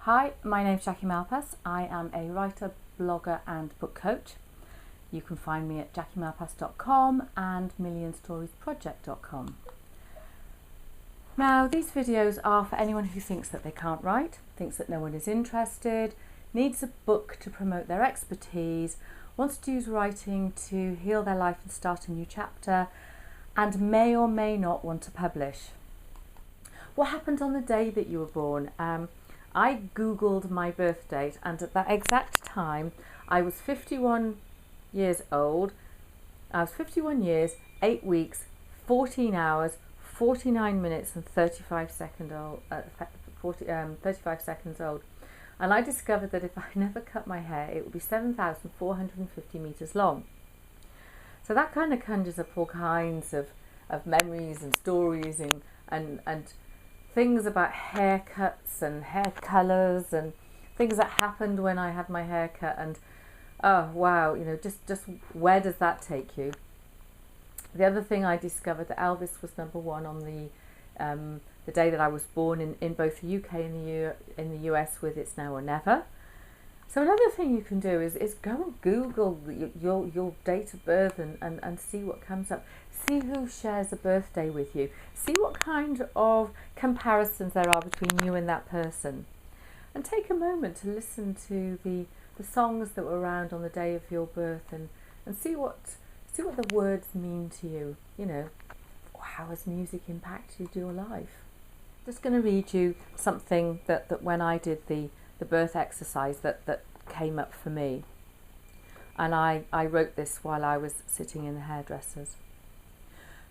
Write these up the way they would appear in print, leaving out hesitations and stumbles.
Hi, my name's Jackie Malpass. I am a writer, blogger and book coach. You can find me at jackiemalpass.com and millionstoriesproject.com. Now, these videos are for anyone who thinks that they can't write, thinks that no one is interested, needs a book to promote their expertise, wants to use writing to heal their life and start a new chapter, and may or may not want to publish. What happened on the day that you were born? I googled my birth date, and at that exact time I was 51 years old. I was 51 years, 8 weeks, 14 hours, 49 minutes and 35 seconds old. 35 seconds old. And I discovered that if I never cut my hair, it would be 7,450 meters long. So that kind of conjures up all kinds of memories and stories and things about haircuts and hair colours and things that happened when I had my hair cut, and oh wow, just where does that take you? The other thing I discovered that Elvis was number one on the day that I was born in both the UK and in the US with It's Now or Never. So another thing you can do is go and Google your date of birth and see what comes up. See who shares a birthday with you. See what kind of comparisons there are between you and that person. And take a moment to listen to the songs that were around on the day of your birth and see what the words mean to you. How has music impacted your life? Just going to read you something that when I did the birth exercise that came up for me. And I wrote this while I was sitting in the hairdresser's.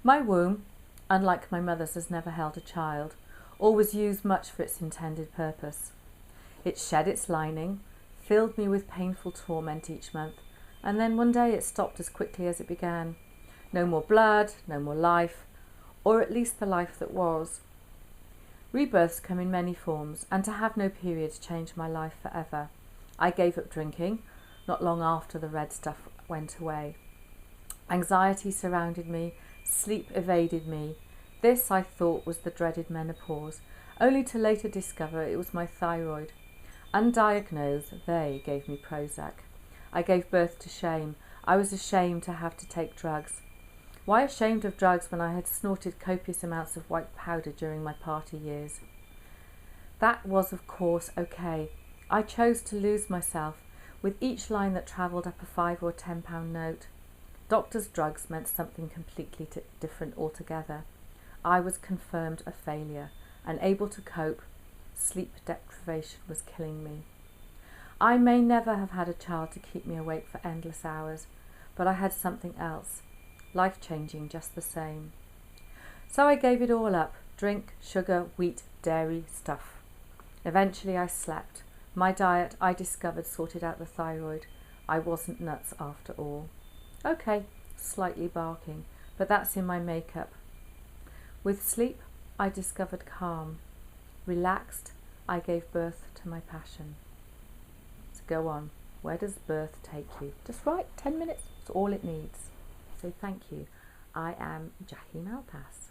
My womb, unlike my mother's, has never held a child, or was used much for its intended purpose. It shed its lining, filled me with painful torment each month, and then one day it stopped as quickly as it began. No more blood, no more life, or at least the life that was. Rebirths come in many forms, and to have no period changed my life forever. I gave up drinking, not long after the red stuff went away. Anxiety surrounded me, sleep evaded me. This, I thought, was the dreaded menopause, only to later discover it was my thyroid. Undiagnosed, they gave me Prozac. I gave birth to shame. I was ashamed to have to take drugs. Why ashamed of drugs when I had snorted copious amounts of white powder during my party years? That was, of course, okay. I chose to lose myself with each line that travelled up a £5 or £10 note. Doctors' drugs meant something completely different altogether. I was confirmed a failure, unable to cope. Sleep deprivation was killing me. I may never have had a child to keep me awake for endless hours, but I had something else, life-changing just the same. So I gave it all up, drink, sugar, wheat, dairy, stuff. Eventually I slept. My diet, I discovered, sorted out the thyroid. I wasn't nuts after all. Okay, slightly barking, but that's in my makeup. With sleep, I discovered calm. Relaxed, I gave birth to my passion. So go on, where does birth take you? Just write 10 minutes, it's all it needs. So thank you. I am Jackie Malpass.